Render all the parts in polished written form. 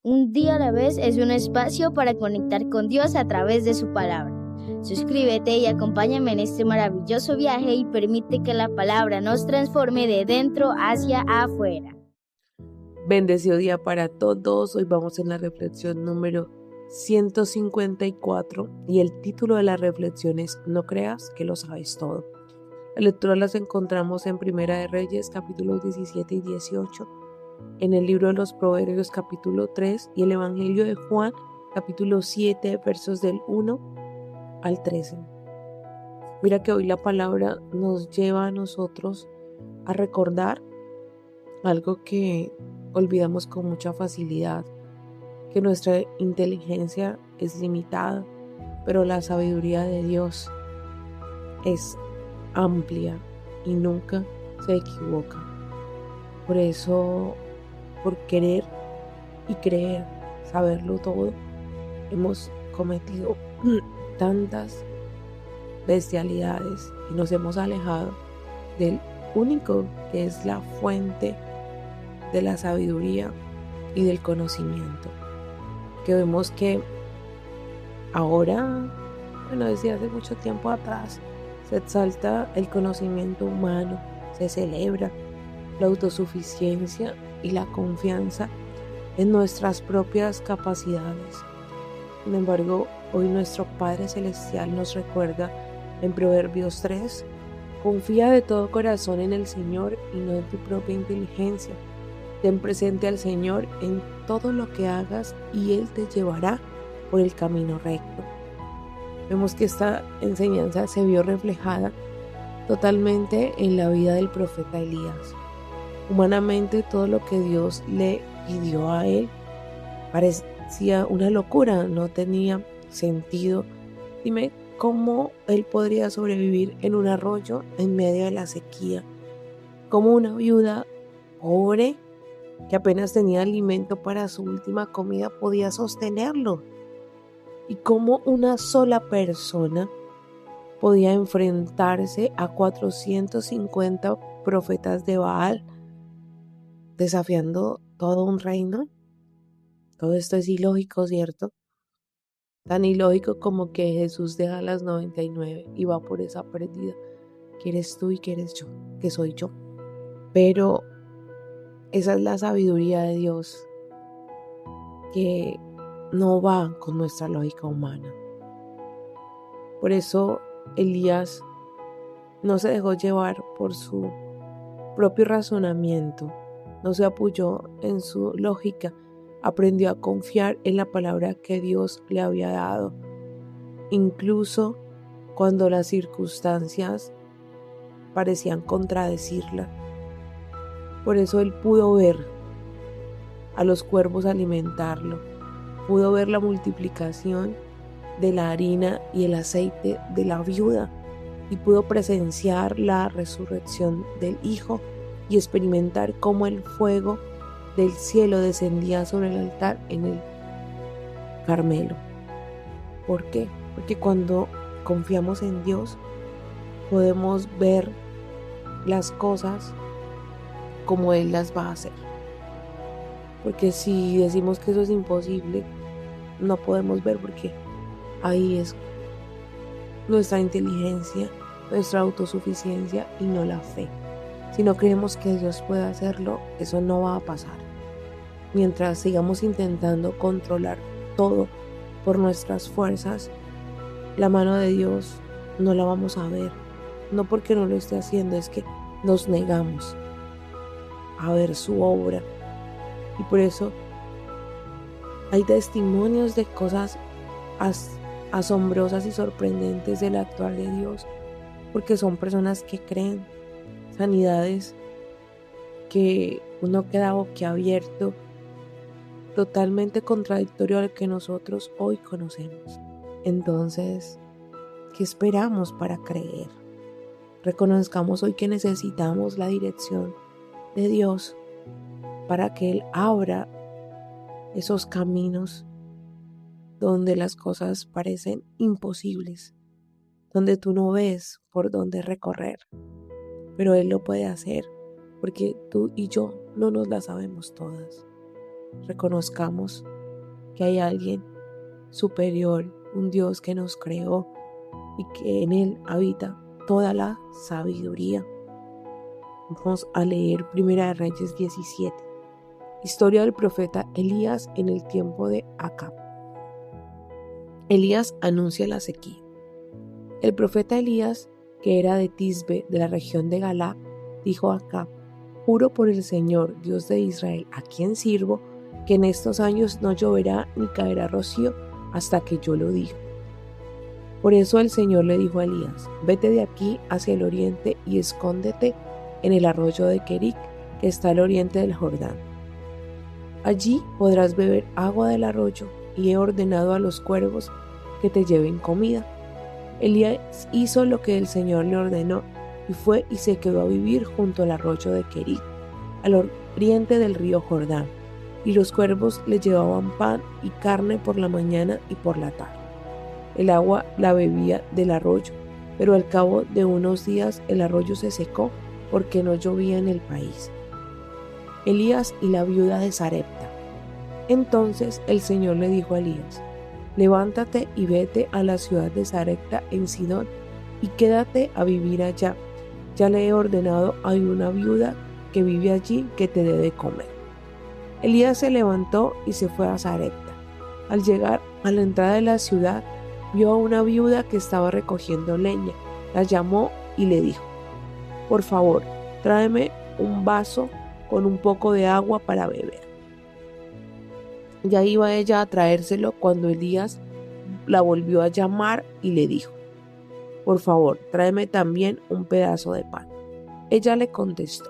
Un día a la vez es un espacio para conectar con Dios a través de su palabra. Suscríbete y acompáñame en este maravilloso viaje y permite que la palabra nos transforme de dentro hacia afuera. Bendecido día para todos. Hoy vamos en la reflexión número 154 y el título de la reflexión es No creas que lo sabes todo. Las lecturas las encontramos en Primera de Reyes, capítulos 17 y 18, en el libro de los Proverbios, capítulo 3, y el Evangelio de Juan, capítulo 7, versos del 1 al 13. Mira que hoy la palabra nos lleva a nosotros a recordar algo que olvidamos con mucha facilidad, que nuestra inteligencia es limitada, pero la sabiduría de Dios es amplia y nunca se equivoca. Por eso, por querer y creer saberlo todo, hemos cometido tantas bestialidades y nos hemos alejado del único que es la fuente de la sabiduría y del conocimiento, que vemos que ahora, desde hace mucho tiempo atrás, se exalta el conocimiento humano, se celebra la autosuficiencia y la confianza en nuestras propias capacidades. Sin embargo, hoy nuestro Padre Celestial nos recuerda en Proverbios 3, confía de todo corazón en el Señor y no en tu propia inteligencia. Ten presente al Señor en todo lo que hagas y Él te llevará por el camino recto. Vemos que esta enseñanza se vio reflejada totalmente en la vida del profeta Elías. Humanamente, todo lo que Dios le pidió a él parecía una locura, no tenía sentido. Dime cómo él podría sobrevivir en un arroyo en medio de la sequía, como una viuda pobre que apenas tenía alimento para su última comida podía sostenerlo, y cómo una sola persona podía enfrentarse a 450 profetas de Baal, desafiando todo un reino. Todo esto es ilógico, ¿cierto? Tan ilógico como que Jesús deja las 99 y va por esa perdida, que eres tú y que eres yo, que soy yo. Pero esa es la sabiduría de Dios, que no va con nuestra lógica humana. Por eso Elías no se dejó llevar por su propio razonamiento, no se apoyó en su lógica, aprendió a confiar en la palabra que Dios le había dado, incluso cuando las circunstancias parecían contradecirla. Por eso él pudo ver a los cuervos alimentarlo, pudo ver la multiplicación de la harina y el aceite de la viuda, y pudo presenciar la resurrección del Hijo y experimentar cómo el fuego del cielo descendía sobre el altar en el Carmelo. ¿Por qué? Porque cuando confiamos en Dios podemos ver las cosas como Él las va a hacer. Porque si decimos que eso es imposible, no podemos ver, porque ahí es nuestra inteligencia, nuestra autosuficiencia y no la fe. Si no creemos que Dios puede hacerlo, eso no va a pasar. Mientras sigamos intentando controlar todo por nuestras fuerzas, la mano de Dios no la vamos a ver. No porque no lo esté haciendo, es que nos negamos a ver su obra. Y por eso hay testimonios de cosas asombrosas y sorprendentes del actuar de Dios, porque son personas que creen, sanidades que uno queda boquiabierto, totalmente contradictorio a lo que nosotros hoy conocemos. Entonces, ¿qué esperamos para creer? Reconozcamos hoy que necesitamos la dirección de Dios para que Él abra esos caminos donde las cosas parecen imposibles, donde tú no ves por dónde recorrer, pero Él lo puede hacer, porque tú y yo no nos las sabemos todas. Reconozcamos que hay alguien superior, un Dios que nos creó y que en Él habita toda la sabiduría. Vamos a leer Primera de Reyes 17. Historia del profeta Elías en el tiempo de Acab. Elías anuncia la sequía. El profeta Elías, que era de Tisbe, de la región de Galaad, dijo a Acab: juro por el Señor, Dios de Israel, a quien sirvo, que en estos años no lloverá ni caerá rocío hasta que yo lo diga. Por eso el Señor le dijo a Elías: vete de aquí hacia el oriente y escóndete en el arroyo de Queric, que está al oriente del Jordán. Allí podrás beber agua del arroyo, y he ordenado a los cuervos que te lleven comida. Elías hizo lo que el Señor le ordenó, y fue y se quedó a vivir junto al arroyo de Queric, al oriente del río Jordán, y los cuervos le llevaban pan y carne por la mañana y por la tarde. El agua la bebía del arroyo, pero al cabo de unos días el arroyo se secó porque no llovía en el país. Elías y la viuda de Sarepta. Entonces el Señor le dijo a Elías: levántate y vete a la ciudad de Sarepta en Sidón y quédate a vivir allá. Ya le he ordenado a una viuda que vive allí que te dé de comer. Elías se levantó y se fue a Sarepta. Al llegar a la entrada de la ciudad, vio a una viuda que estaba recogiendo leña. La llamó y le dijo: por favor, tráeme un vaso con un poco de agua para beber. Ya iba ella a traérselo cuando Elías la volvió a llamar y le dijo: por favor, tráeme también un pedazo de pan. Ella le contestó: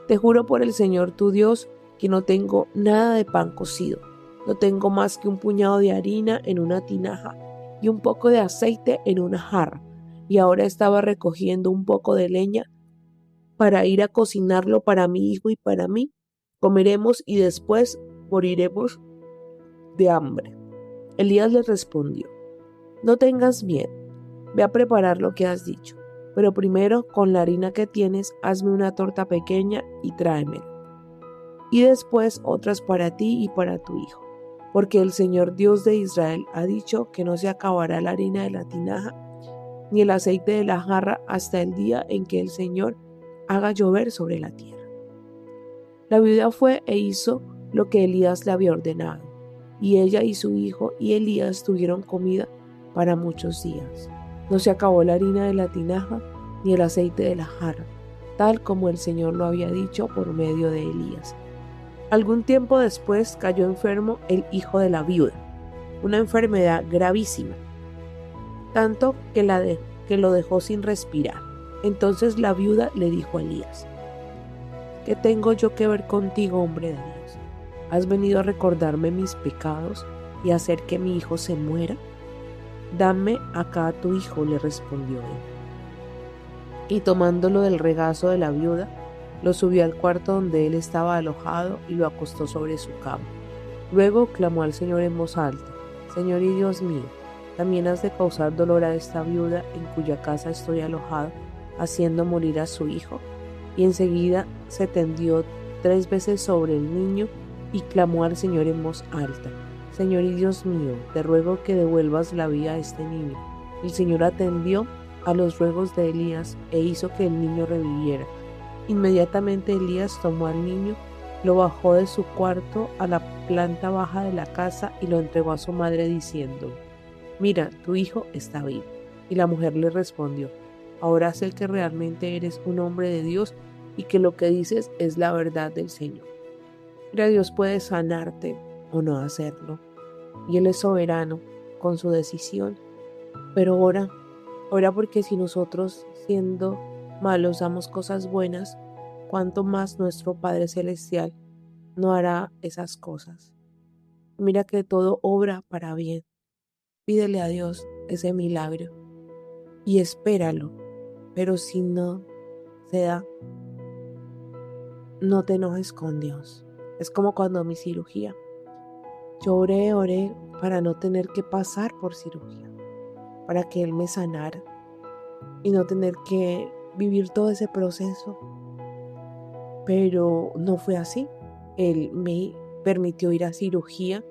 te juro por el Señor tu Dios que no tengo nada de pan cocido. No tengo más que un puñado de harina en una tinaja y un poco de aceite en una jarra. Y ahora estaba recogiendo un poco de leña para ir a cocinarlo para mi hijo y para mí. Comeremos y después moriremos de hambre. Elías le respondió: no tengas miedo, ve a preparar lo que has dicho, pero primero con la harina que tienes hazme una torta pequeña y tráemela, y después otras para ti y para tu hijo, porque el Señor Dios de Israel ha dicho que no se acabará la harina de la tinaja ni el aceite de la jarra hasta el día en que el Señor haga llover sobre la tierra. La viuda fue e hizo lo que Elías le había ordenado, y ella y su hijo y Elías tuvieron comida para muchos días. No se acabó la harina de la tinaja ni el aceite de la jarra, tal como el Señor lo había dicho por medio de Elías. Algún tiempo después cayó enfermo el hijo de la viuda, una enfermedad gravísima, tanto que lo dejó sin respirar. Entonces la viuda le dijo a Elías: ¿qué tengo yo que ver contigo, hombre de Dios? ¿Has venido a recordarme mis pecados y a hacer que mi hijo se muera? Dame acá a tu hijo, le respondió él. Y tomándolo del regazo de la viuda, lo subió al cuarto donde él estaba alojado y lo acostó sobre su cama. Luego clamó al Señor en voz alta: Señor y Dios mío, también has de causar dolor a esta viuda en cuya casa estoy alojado, haciendo morir a su hijo. Y enseguida se tendió 3 veces sobre el niño y clamó al Señor en voz alta: Señor y Dios mío, te ruego que devuelvas la vida a este niño. El Señor atendió a los ruegos de Elías e hizo que el niño reviviera. Inmediatamente Elías tomó al niño, lo bajó de su cuarto a la planta baja de la casa y lo entregó a su madre diciendo: Mira, tu hijo está vivo. Y la mujer le respondió: Ahora sé que realmente eres un hombre de Dios y que lo que dices es la verdad del Señor. Mira, Dios puede sanarte o no hacerlo, y Él es soberano con su decisión. Pero ora porque si nosotros, siendo malos, damos cosas buenas, cuánto más nuestro Padre Celestial no hará esas cosas. Mira que todo obra para bien. Pídele a Dios ese milagro y espéralo, pero si no se da, no te enojes con Dios. Es como cuando mi cirugía. Yo oré para no tener que pasar por cirugía, para que Él me sanara y no tener que vivir todo ese proceso. Pero no fue así. Él me permitió ir a cirugía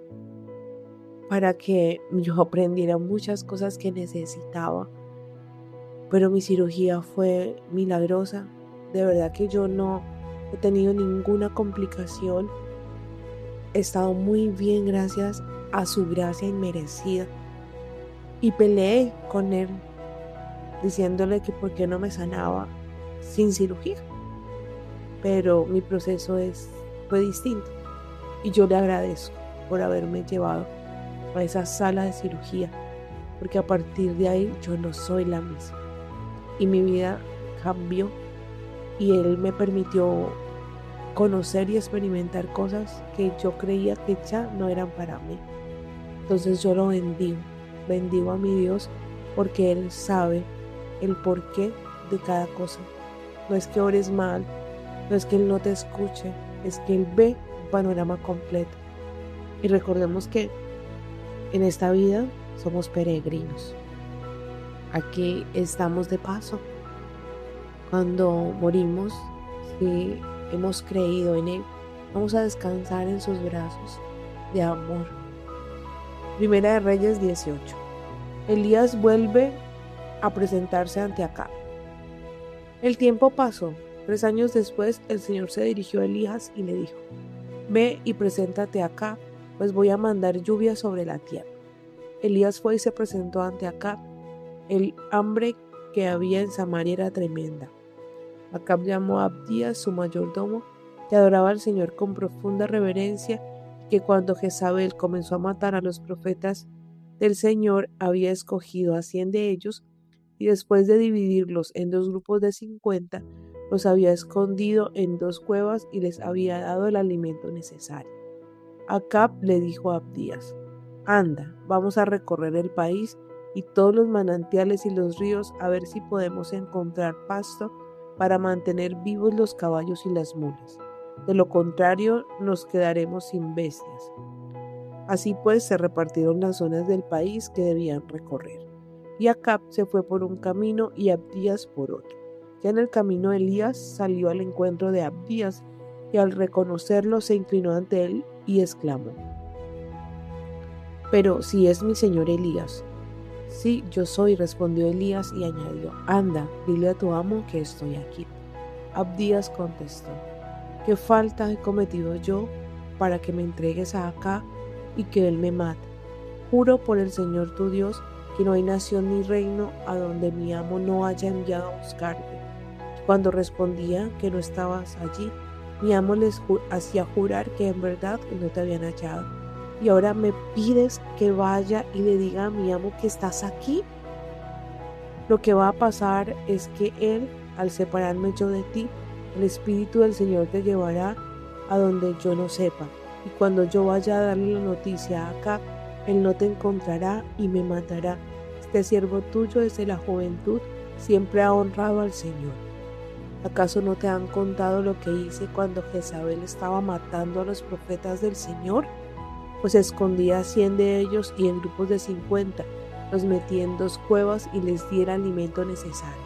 para que yo aprendiera muchas cosas que necesitaba, pero mi cirugía fue milagrosa. De verdad que yo no he tenido ninguna complicación. He estado muy bien gracias a su gracia inmerecida. Y peleé con él diciéndole que por qué no me sanaba sin cirugía. Pero mi proceso fue distinto. Y yo le agradezco por haberme llevado a esa sala de cirugía, porque a partir de ahí yo no soy la misma. Y mi vida cambió y él me permitió conocer y experimentar cosas que yo creía que ya no eran para mí. Entonces yo lo bendigo a mi Dios, porque Él sabe el porqué de cada cosa. No es que ores mal, no es que Él no te escuche, es que Él ve un panorama completo. Y recordemos que en esta vida somos peregrinos. Aquí estamos de paso. Cuando morimos, si hemos creído en Él, vamos a descansar en sus brazos de amor. Primera de Reyes 18. Elías vuelve a presentarse ante Acab. El tiempo pasó. 3 años después, el Señor se dirigió a Elías y le dijo: Ve y preséntate acá, pues voy a mandar lluvia sobre la tierra. Elías fue y se presentó ante Acab. El hambre que había en Samaria era tremenda. Acab llamó a Abdías, su mayordomo, que adoraba al Señor con profunda reverencia, y que cuando Jezabel comenzó a matar a los profetas del Señor, había escogido a 100 de ellos, y después de dividirlos en 2 grupos de 50, los había escondido en 2 cuevas y les había dado el alimento necesario. Acab le dijo a Abdías: Anda, vamos a recorrer el país y todos los manantiales y los ríos, a ver si podemos encontrar pasto para mantener vivos los caballos y las mulas. De lo contrario, nos quedaremos sin bestias. Así pues, se repartieron las zonas del país que debían recorrer. Y Acab se fue por un camino y Abdías por otro. Ya en el camino, Elías salió al encuentro de Abdías, y al reconocerlo se inclinó ante él y exclamó: Pero si es mi señor Elías. Sí, yo soy, respondió Elías y añadió: Anda, dile a tu amo que estoy aquí. Abdías contestó: ¿Qué falta he cometido yo para que me entregues a Acab y que él me mate? Juro por el Señor tu Dios que no hay nación ni reino a donde mi amo no haya enviado a buscarte. Cuando respondía que no estabas allí, mi amo les hacía jurar que en verdad no te habían hallado. Y ahora me pides que vaya y le diga a mi amo que estás aquí. Lo que va a pasar es que él, al separarme yo de ti, el Espíritu del Señor te llevará a donde yo no sepa. Y cuando yo vaya a darle la noticia a Acab, él no te encontrará y me matará. Este siervo tuyo desde la juventud siempre ha honrado al Señor. ¿Acaso no te han contado lo que hice cuando Jezabel estaba matando a los profetas del Señor? Pues escondía a 100 de ellos y en grupos de 50 los metí en 2 cuevas y les di el alimento necesario.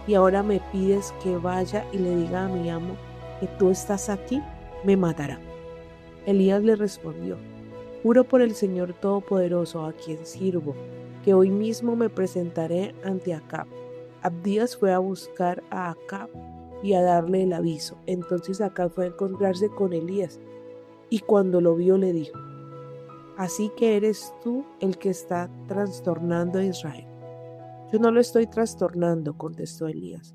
Y ahora me pides que vaya y le diga a mi amo que tú estás aquí, me matará. Elías le respondió: Juro por el Señor Todopoderoso, a quien sirvo, que hoy mismo me presentaré ante Acab. Abdías fue a buscar a Acab y a darle el aviso. Entonces Acab fue a encontrarse con Elías, y cuando lo vio le dijo: Así que eres tú el que está trastornando a Israel. Yo no lo estoy trastornando, contestó Elías,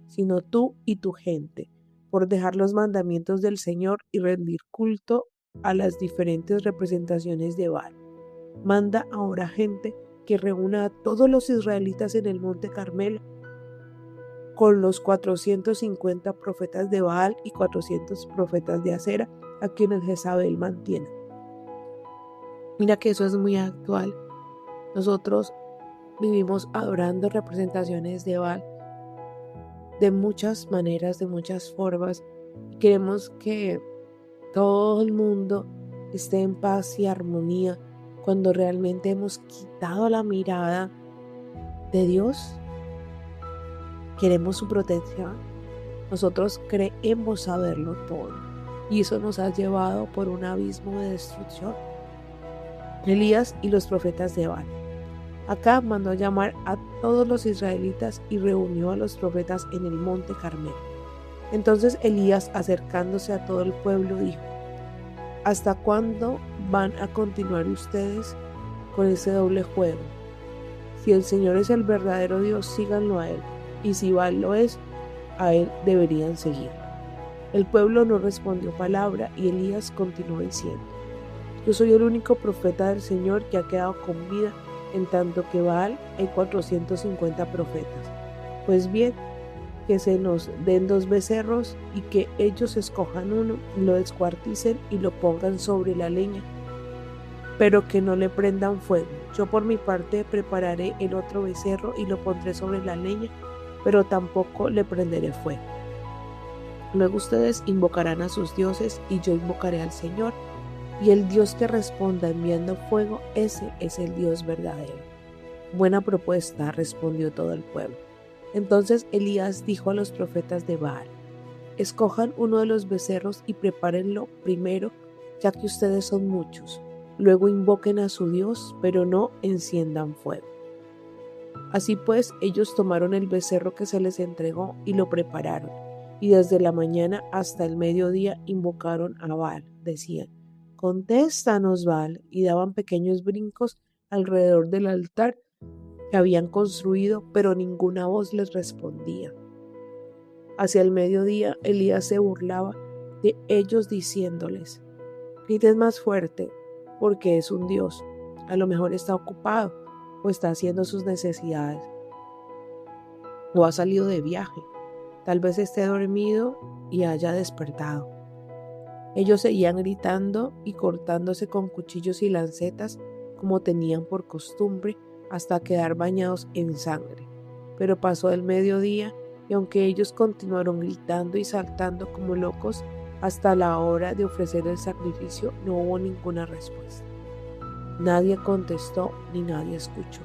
sino tú y tu gente, por dejar los mandamientos del Señor y rendir culto a las diferentes representaciones de Baal. Manda ahora gente que reúna a todos los israelitas en el monte Carmelo, con los 450 profetas de Baal y 400 profetas de Acera, a quienes Jezabel mantiene. Mira que eso es muy actual. Nosotros vivimos adorando representaciones de Baal de muchas maneras, de muchas formas, y queremos que todo el mundo esté en paz y armonía, cuando realmente hemos quitado la mirada de Dios. Queremos su protección. Nosotros creemos saberlo todo, y eso nos ha llevado por un abismo de destrucción. Elías y los profetas de Baal. Acab mandó a llamar a todos los israelitas y reunió a los profetas en el monte Carmelo. Entonces Elías, acercándose a todo el pueblo, dijo: ¿Hasta cuándo van a continuar ustedes con ese doble juego? Si el Señor es el verdadero Dios, síganlo a Él, y si Baal lo es, a Él deberían seguir. El pueblo no respondió palabra, y Elías continuó diciendo: Yo soy el único profeta del Señor que ha quedado con vida, en tanto que Baal hay 450 profetas. Pues bien, que se nos den 2 becerros y que ellos escojan uno, lo descuarticen y lo pongan sobre la leña, pero que no le prendan fuego. Yo por mi parte prepararé el otro becerro y lo pondré sobre la leña, pero tampoco le prenderé fuego. Luego ustedes invocarán a sus dioses y yo invocaré al Señor, y el Dios que responda enviando fuego, ese es el Dios verdadero. Buena propuesta, respondió todo el pueblo. Entonces Elías dijo a los profetas de Baal: Escojan uno de los becerros y prepárenlo primero, ya que ustedes son muchos. Luego invoquen a su Dios, pero no enciendan fuego. Así pues, ellos tomaron el becerro que se les entregó y lo prepararon, y desde la mañana hasta el mediodía invocaron a Baal. Decían: Contéstanos, Baal, y daban pequeños brincos alrededor del altar que habían construido, pero ninguna voz les respondía. Hacia el mediodía, Elías se burlaba de ellos diciéndoles: Griten más fuerte, porque es un Dios. A lo mejor está ocupado o está haciendo sus necesidades, o ha salido de viaje. Tal vez esté dormido y haya despertado. Ellos seguían gritando y cortándose con cuchillos y lancetas, como tenían por costumbre, hasta quedar bañados en sangre. Pero pasó el mediodía, y aunque ellos continuaron gritando y saltando como locos, hasta la hora de ofrecer el sacrificio no hubo ninguna respuesta. Nadie contestó ni nadie escuchó.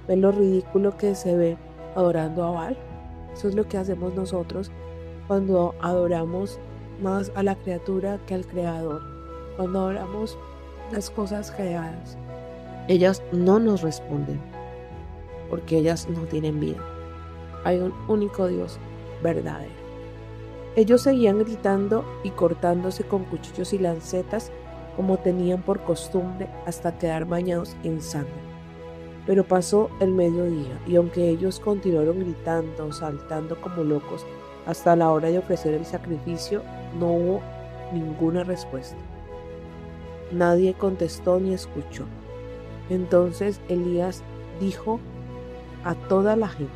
¿Ven lo ridículo que se ve adorando a Baal? Eso es lo que hacemos nosotros cuando adoramos más a la criatura que al Creador, cuando adoramos las cosas creadas. Ellas no nos responden, porque ellas no tienen vida. Hay un único Dios verdadero. Ellos seguían gritando y cortándose con cuchillos y lancetas, como tenían por costumbre, hasta quedar bañados en sangre. Pero pasó el mediodía, y aunque ellos continuaron gritando, saltando como locos, hasta la hora de ofrecer el sacrificio, no hubo ninguna respuesta. Nadie contestó ni escuchó. Entonces Elías dijo a toda la gente: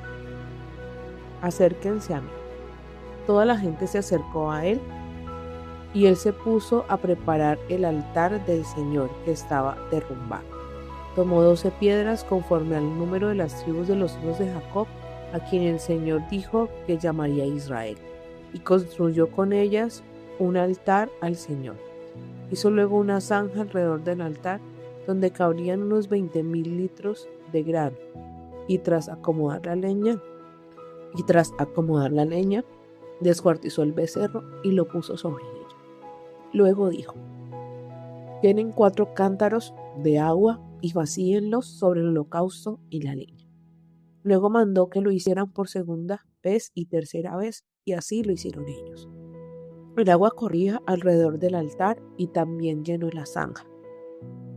Acérquense a mí. Toda la gente se acercó a él, y él se puso a preparar el altar del Señor que estaba derrumbado. Tomó 12 piedras conforme al número de las tribus de los hijos de Jacob, a quien el Señor dijo que llamaría a Israel, y construyó con ellas un altar al Señor. Hizo luego una zanja alrededor del altar, donde cabrían unos 20,000 litros de grano, y tras acomodar la leña, descuartizó el becerro y lo puso sobre ella. Luego dijo: Tienen 4 cántaros de agua y vacíenlos sobre el holocausto y la leña. Luego mandó que lo hicieran por segunda vez y tercera vez, y así lo hicieron ellos. El agua corría alrededor del altar y también llenó la zanja.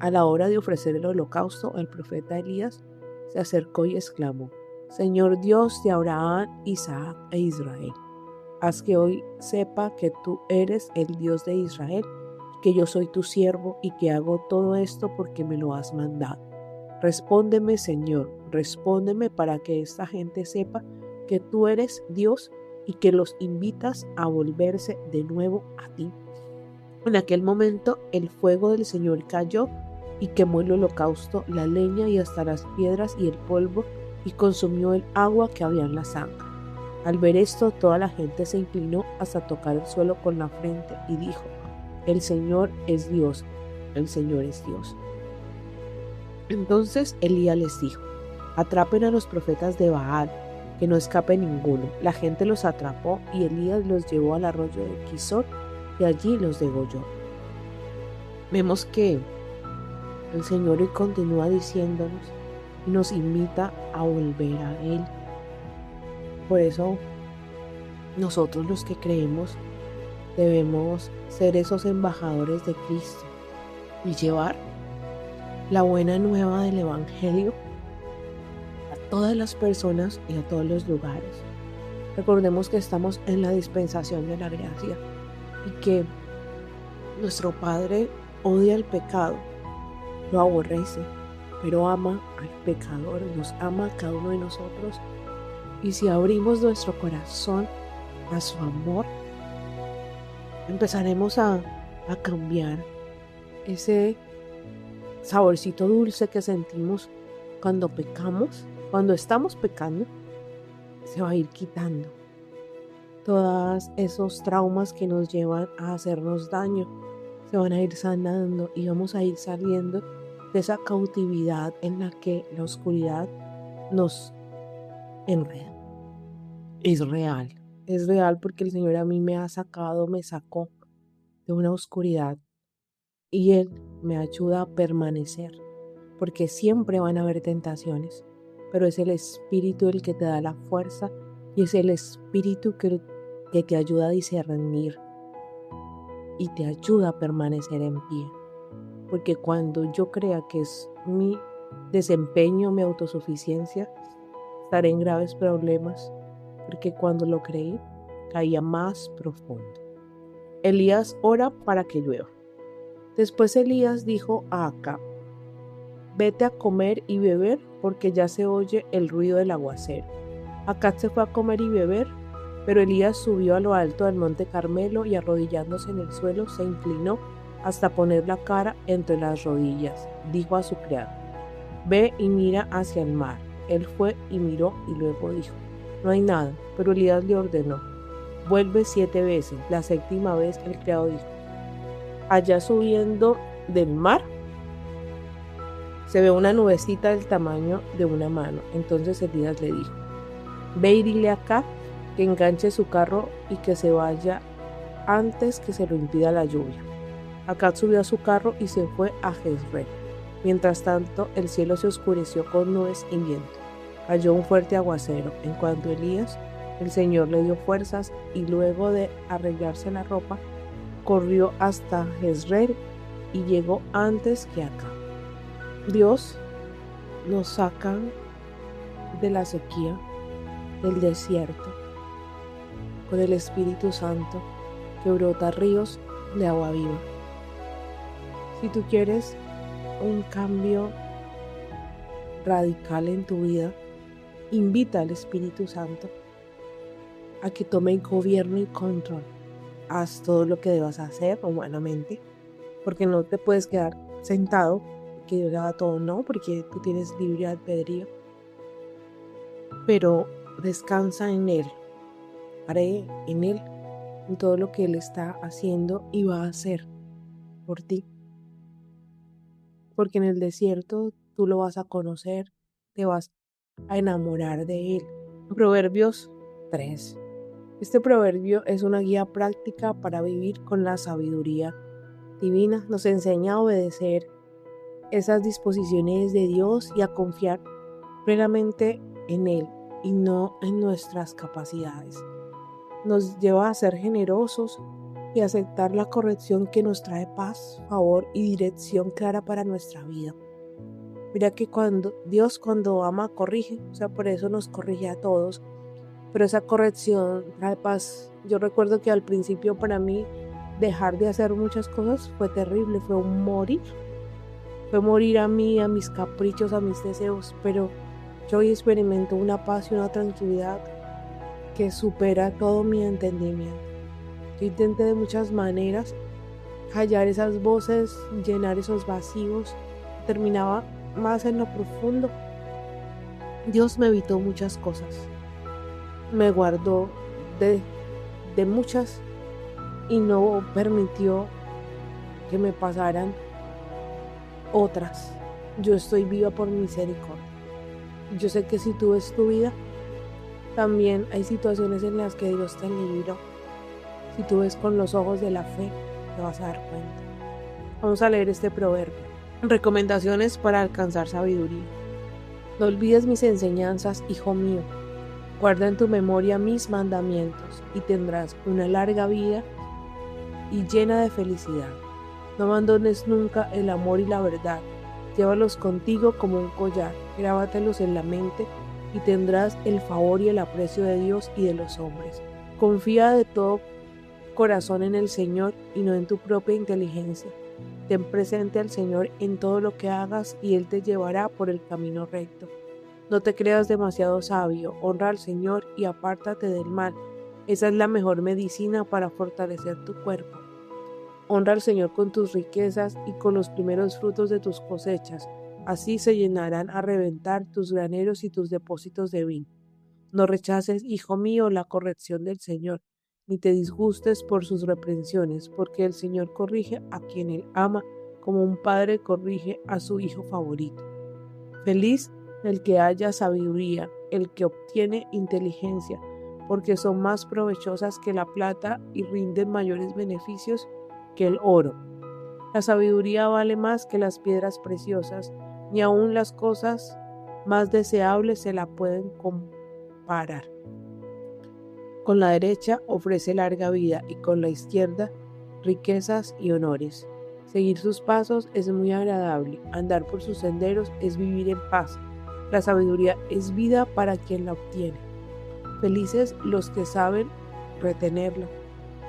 A la hora de ofrecer el holocausto, el profeta Elías se acercó y exclamó: Señor Dios de Abraham, Isaac e Israel, haz que hoy sepa que tú eres el Dios de Israel, que yo soy tu siervo y que hago todo esto porque me lo has mandado. Respóndeme, Señor, respóndeme para que esta gente sepa que tú eres Dios y que los invitas a volverse de nuevo a ti. En aquel momento el fuego del Señor cayó y quemó el holocausto, la leña y hasta las piedras y el polvo, y consumió el agua que había en la zanja. Al ver esto, toda la gente se inclinó hasta tocar el suelo con la frente y dijo: El Señor es Dios, el Señor es Dios. Entonces Elías les dijo: Atrapen a los profetas de Baal, que no escape ninguno. La gente los atrapó y Elías los llevó al arroyo de Quizón y allí los degolló. Vemos que El Señor hoy continúa diciéndonos y nos invita a volver a Él. Por eso nosotros los que creemos debemos ser esos embajadores de Cristo y llevar la buena nueva del Evangelio a todas las personas y a todos los lugares. Recordemos que estamos en la dispensación de la gracia y que nuestro Padre odia el pecado, lo aborrece, pero ama al pecador, nos ama a cada uno de nosotros. Y si abrimos nuestro corazón a su amor, empezaremos a cambiar ese saborcito dulce que sentimos cuando pecamos, cuando estamos pecando, se va a ir quitando. Todos esos traumas que nos llevan a hacernos daño se van a ir sanando y vamos a ir saliendo de esa cautividad en la que la oscuridad nos enreda. Es real porque el Señor a mí me sacó de una oscuridad y Él me ayuda a permanecer, porque siempre van a haber tentaciones, pero es el Espíritu el que te da la fuerza y es el Espíritu que te ayuda a discernir y te ayuda a permanecer en pie. Porque cuando yo crea que es mi desempeño, mi autosuficiencia, estaré en graves problemas, porque cuando lo creí, caía más profundo. Elías ora para que llueva. Después Elías dijo a Acab: vete a comer y beber, porque ya se oye el ruido del aguacero. Acab se fue a comer y beber, pero Elías subió a lo alto del monte Carmelo y arrodillándose en el suelo se inclinó hasta poner la cara entre las rodillas. Dijo a su criado: ve y mira hacia el mar. Él fue y miró y luego dijo: no hay nada. Pero Elías le ordenó: vuelve 7 veces. La 7ª vez el criado dijo: allá subiendo del mar se ve una nubecita del tamaño de una mano. Entonces Elías le dijo: ve y dile acá que enganche su carro y que se vaya antes que se lo impida la lluvia. Acab subió a su carro y se fue a Jezreel. Mientras tanto, el cielo se oscureció con nubes y viento. Cayó un fuerte aguacero. En cuanto a Elías, el Señor le dio fuerzas y luego de arreglarse la ropa, corrió hasta Jezreel y llegó antes que Acab. Dios nos saca de la sequía, del desierto, con el Espíritu Santo que brota ríos de agua viva. Si tú quieres un cambio radical en tu vida, invita al Espíritu Santo a que tome gobierno y control. Haz todo lo que debas hacer humanamente, porque no te puedes quedar sentado que Dios haga todo, no, porque tú tienes libre albedrío. Pero descansa en Él, cree en Él, en todo lo que Él está haciendo y va a hacer por ti. Porque en el desierto tú lo vas a conocer, te vas a enamorar de Él. Proverbios 3. Este proverbio es una guía práctica para vivir con la sabiduría divina. Nos enseña a obedecer esas disposiciones de Dios y a confiar plenamente en Él y no en nuestras capacidades. Nos lleva a ser generosos y aceptar la corrección que nos trae paz, favor y dirección clara para nuestra vida. Mira que Dios cuando ama corrige, o sea, por eso nos corrige a todos, pero esa corrección trae paz. Yo recuerdo que al principio para mí dejar de hacer muchas cosas fue terrible, fue morir a mí, a mis caprichos, a mis deseos, pero yo hoy experimento una paz y una tranquilidad que supera todo mi entendimiento. Yo intenté de muchas maneras callar esas voces, llenar esos vacíos, terminaba más en lo profundo. Dios me evitó muchas cosas, me guardó de muchas y no permitió que me pasaran otras. Yo estoy viva por misericordia. Yo sé que si tú ves tu vida, también hay situaciones en las que Dios te libró. Si tú ves con los ojos de la fe, te vas a dar cuenta. Vamos a leer este proverbio. Recomendaciones para alcanzar sabiduría. No olvides mis enseñanzas, hijo mío. Guarda en tu memoria mis mandamientos y tendrás una larga vida y llena de felicidad. No abandones nunca el amor y la verdad. Llévalos contigo como un collar, grábatelos en la mente y tendrás el favor y el aprecio de Dios y de los hombres. Confía de todo corazón en el Señor y no en tu propia inteligencia. Ten presente al Señor en todo lo que hagas y Él te llevará por el camino recto. No te creas demasiado sabio, honra al Señor y apártate del mal. Esa es la mejor medicina para fortalecer tu cuerpo. Honra al Señor con tus riquezas y con los primeros frutos de tus cosechas. Así se llenarán a reventar tus graneros y tus depósitos de vino. No rechaces, hijo mío, la corrección del Señor, ni te disgustes por sus reprensiones, porque el Señor corrige a quien Él ama, como un padre corrige a su hijo favorito. Feliz el que haya sabiduría, el que obtiene inteligencia, porque son más provechosas que la plata y rinden mayores beneficios que el oro. La sabiduría vale más que las piedras preciosas, ni aun las cosas más deseables se la pueden comparar. Con la derecha ofrece larga vida y con la izquierda riquezas y honores. Seguir sus pasos es muy agradable, andar por sus senderos es vivir en paz. La sabiduría es vida para quien la obtiene. Felices los que saben retenerla.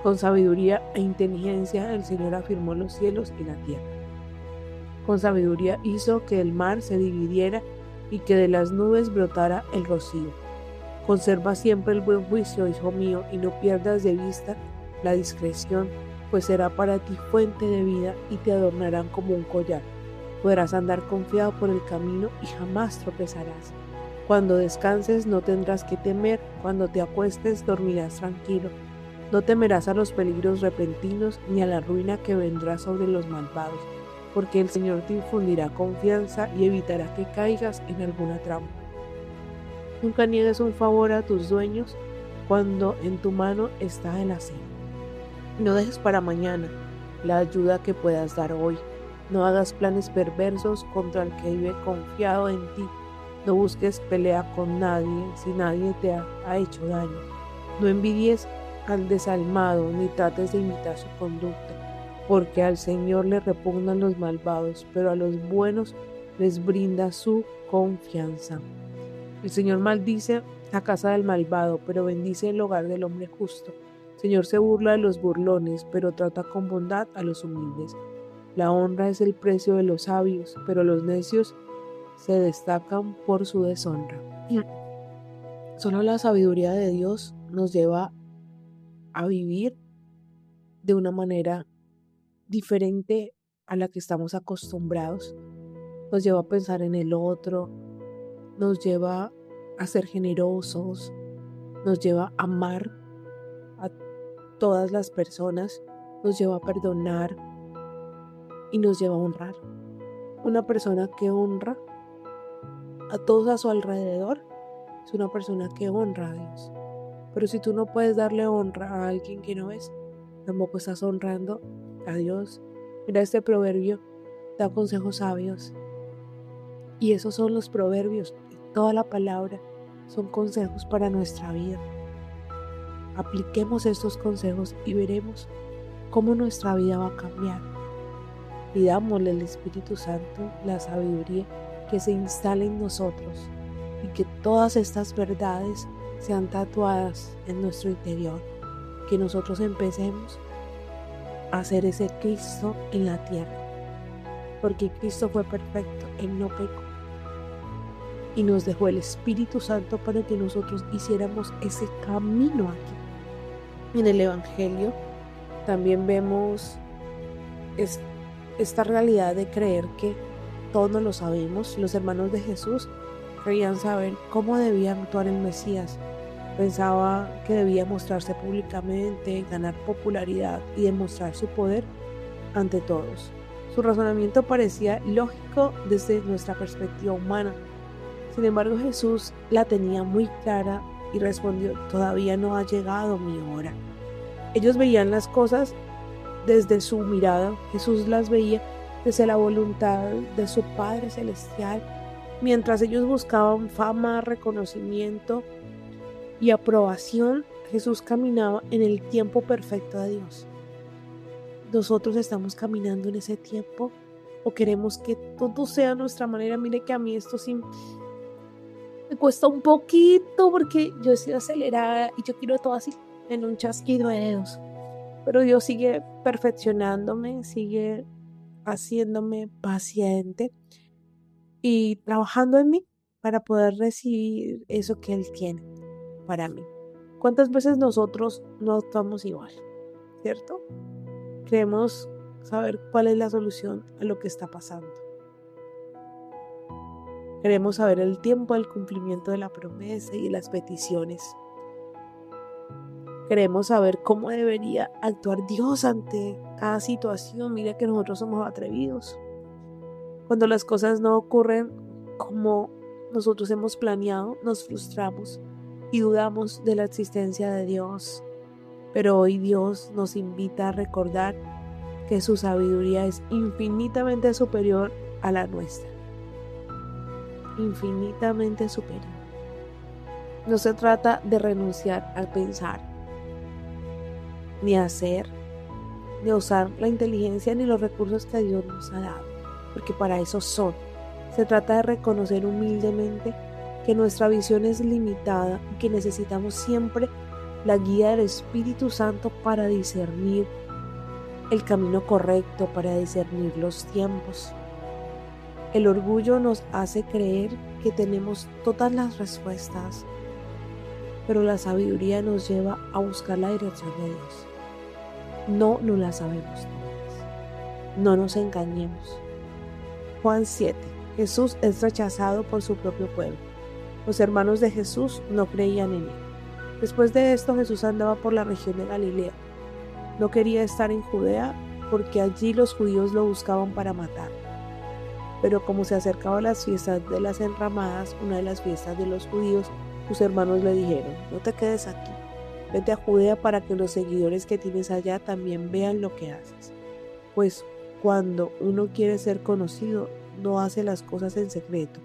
Con sabiduría e inteligencia el Señor afirmó los cielos y la tierra. Con sabiduría hizo que el mar se dividiera y que de las nubes brotara el rocío. Conserva siempre el buen juicio, hijo mío, y no pierdas de vista la discreción, pues será para ti fuente de vida y te adornarán como un collar. Podrás andar confiado por el camino y jamás tropezarás. Cuando descanses no tendrás que temer, cuando te acuestes dormirás tranquilo. No temerás a los peligros repentinos ni a la ruina que vendrá sobre los malvados, porque el Señor te infundirá confianza y evitará que caigas en alguna trampa. Nunca niegues un favor a tus dueños cuando en tu mano está el hacer. No dejes para mañana la ayuda que puedas dar hoy. No hagas planes perversos contra el que vive confiado en ti. No busques pelea con nadie si nadie te ha hecho daño. No envidies al desalmado ni trates de imitar su conducta, porque al Señor le repugnan los malvados, pero a los buenos les brinda su confianza. El Señor maldice la casa del malvado, pero bendice el hogar del hombre justo. El Señor se burla de los burlones, pero trata con bondad a los humildes. La honra es el precio de los sabios, pero los necios se destacan por su deshonra. Solo la sabiduría de Dios nos lleva a vivir de una manera diferente a la que estamos acostumbrados. Nos lleva a pensar en el otro, nos lleva a ser generosos, nos lleva a amar a todas las personas, nos lleva a perdonar y nos lleva a honrar. Una persona que honra a todos a su alrededor es una persona que honra a Dios. Pero si tú no puedes darle honra a alguien que no es, tampoco estás honrando a Dios. Mira, este proverbio da consejos sabios. Y esos son los proverbios. Toda la palabra son consejos para nuestra vida. Apliquemos estos consejos y veremos cómo nuestra vida va a cambiar. Pidámosle al Espíritu Santo la sabiduría que se instale en nosotros y que todas estas verdades sean tatuadas en nuestro interior. Que nosotros empecemos a hacer ese Cristo en la tierra. Porque Cristo fue perfecto, Él no pecó. Y nos dejó el Espíritu Santo para que nosotros hiciéramos ese camino aquí. En el Evangelio también vemos esta realidad de creer que todos no lo sabemos. Los hermanos de Jesús querían saber cómo debía actuar el Mesías. Pensaba que debía mostrarse públicamente, ganar popularidad y demostrar su poder ante todos. Su razonamiento parecía lógico desde nuestra perspectiva humana. Sin embargo, Jesús la tenía muy clara y respondió: todavía no ha llegado mi hora. Ellos veían las cosas desde su mirada, Jesús las veía desde la voluntad de su Padre Celestial. Mientras ellos buscaban fama, reconocimiento y aprobación, Jesús caminaba en el tiempo perfecto de Dios. ¿Nosotros estamos caminando en ese tiempo o queremos que todo sea a nuestra manera? Mire que a mí esto sí me cuesta un poquito porque yo estoy acelerada y yo quiero todo así en un chasquido de dedos. Pero Dios sigue perfeccionándome, sigue haciéndome paciente y trabajando en mí para poder recibir eso que Él tiene para mí. ¿Cuántas veces nosotros no actuamos igual? ¿Cierto? Queremos saber cuál es la solución a lo que está pasando. Queremos saber el tiempo del cumplimiento de la promesa y de las peticiones. Queremos saber cómo debería actuar Dios ante cada situación. Mira que nosotros somos atrevidos. Cuando las cosas no ocurren como nosotros hemos planeado, nos frustramos y dudamos de la existencia de Dios. Pero hoy Dios nos invita a recordar que su sabiduría es infinitamente superior a la nuestra. Infinitamente superior. No se trata de renunciar al pensar, ni a hacer, ni a usar la inteligencia ni los recursos que Dios nos ha dado, porque para eso son. Se trata de reconocer humildemente que nuestra visión es limitada y que necesitamos siempre la guía del Espíritu Santo para discernir el camino correcto, para discernir los tiempos. El orgullo nos hace creer que tenemos todas las respuestas, pero la sabiduría nos lleva a buscar la dirección de Dios. No la sabemos todas. No nos engañemos. Juan 7. Jesús es rechazado por su propio pueblo. Los hermanos de Jesús no creían en él. Después de esto, Jesús andaba por la región de Galilea. No quería estar en Judea porque allí los judíos lo buscaban para matar. Pero como se acercaban las fiestas de las enramadas, una de las fiestas de los judíos, sus hermanos le dijeron: no te quedes aquí, vete a Judea para que los seguidores que tienes allá también vean lo que haces. Pues cuando uno quiere ser conocido, no hace las cosas en secreto.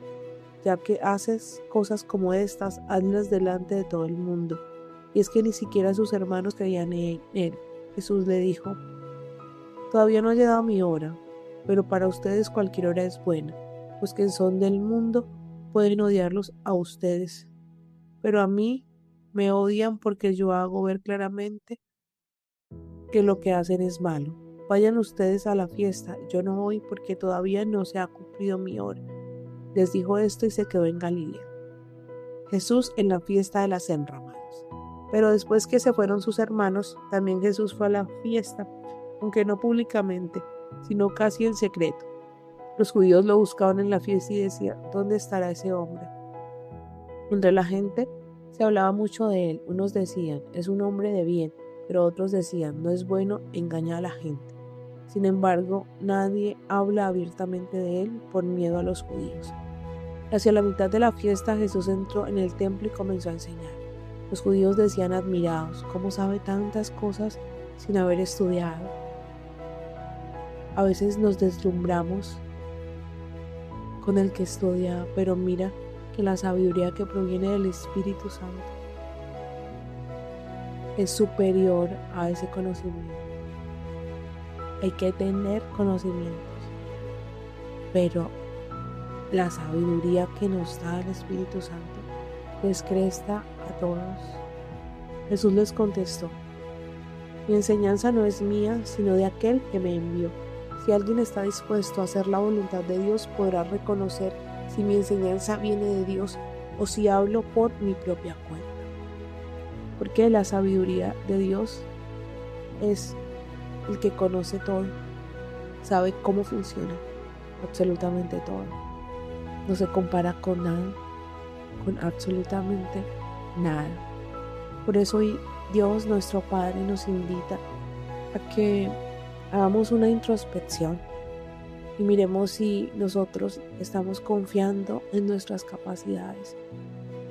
Ya que haces cosas como estas, hazlas delante de todo el mundo. Y es que ni siquiera sus hermanos creían en él. Jesús le dijo: todavía no ha llegado mi hora, pero para ustedes cualquier hora es buena. Los que son del mundo pueden odiarlos a ustedes, pero a mí me odian porque yo hago ver claramente que lo que hacen es malo. Vayan ustedes a la fiesta, yo no voy porque todavía no se ha cumplido mi hora. Les dijo esto y se quedó en Galilea. Jesús en la fiesta de las enramadas. Pero después que se fueron sus hermanos, también Jesús fue a la fiesta, aunque no públicamente, sino casi en secreto. Los judíos lo buscaban en la fiesta y decían: ¿dónde estará ese hombre? Entre la gente se hablaba mucho de él. Unos decían: es un hombre de bien, pero otros decían: no es bueno engañar a la gente. Sin embargo, nadie habla abiertamente de él por miedo a los judíos. Hacia la mitad de la fiesta, Jesús entró en el templo y comenzó a enseñar. Los judíos decían admirados: ¿cómo sabe tantas cosas sin haber estudiado? A veces nos deslumbramos con el que estudia, pero mira que la sabiduría que proviene del Espíritu Santo es superior a ese conocimiento. Hay que tener conocimientos, pero la sabiduría que nos da el Espíritu Santo les cresta a todos. Jesús les contestó: mi enseñanza no es mía, sino de aquel que me envió. Si alguien está dispuesto a hacer la voluntad de Dios, podrá reconocer si mi enseñanza viene de Dios o si hablo por mi propia cuenta. Porque la sabiduría de Dios es el que conoce todo, sabe cómo funciona absolutamente todo. No se compara con nada, con absolutamente nada. Por eso hoy Dios, nuestro Padre, nos invita a que hagamos una introspección y miremos si nosotros estamos confiando en nuestras capacidades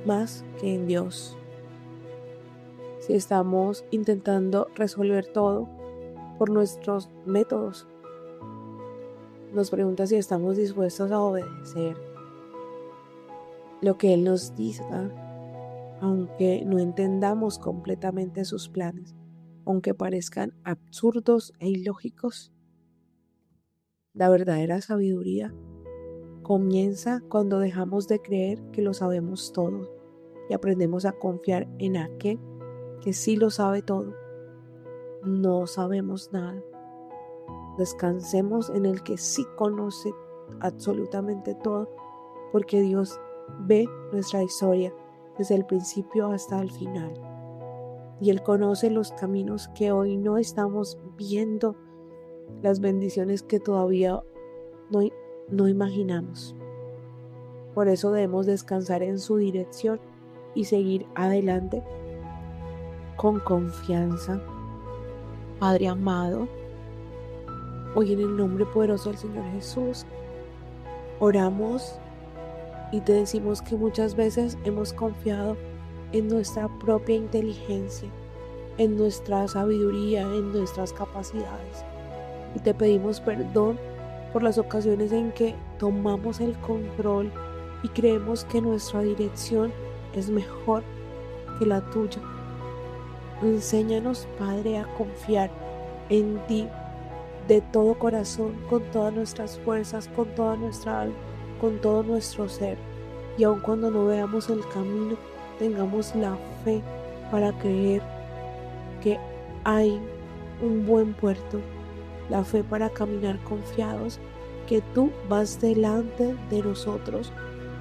más que en Dios. Si estamos intentando resolver todo por nuestros métodos, nos pregunta si estamos dispuestos a obedecer lo que Él nos diga, aunque no entendamos completamente sus planes, aunque parezcan absurdos e ilógicos. La verdadera sabiduría comienza cuando dejamos de creer que lo sabemos todo y aprendemos a confiar en aquel que sí lo sabe todo. No sabemos nada. Descansemos en el que sí conoce absolutamente todo, porque Dios ve nuestra historia desde el principio hasta el final. Y Él conoce los caminos que hoy no estamos viendo, las bendiciones que todavía no imaginamos. Por eso debemos descansar en su dirección y seguir adelante con confianza. Padre amado, hoy en el nombre poderoso del Señor Jesús, oramos y te decimos que muchas veces hemos confiado en nuestra propia inteligencia, en nuestra sabiduría, en nuestras capacidades. Y te pedimos perdón por las ocasiones en que tomamos el control y creemos que nuestra dirección es mejor que la tuya. Enséñanos, Padre, a confiar en ti de todo corazón, con todas nuestras fuerzas, con toda nuestra alma, con todo nuestro ser. Y aun cuando no veamos el camino, tengamos la fe para creer que hay un buen puerto, la fe para caminar confiados, que tú vas delante de nosotros.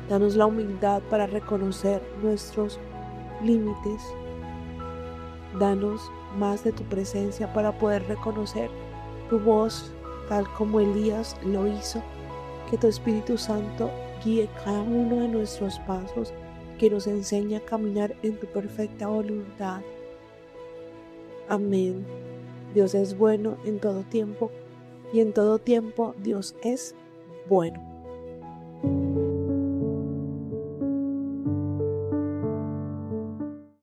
Danos la humildad para reconocer nuestros límites. Danos más de tu presencia para poder reconocer tu voz, tal como Elías lo hizo. Que tu Espíritu Santo guíe cada uno de nuestros pasos, que nos enseñe a caminar en tu perfecta voluntad. Amén. Dios es bueno en todo tiempo, y en todo tiempo Dios es bueno.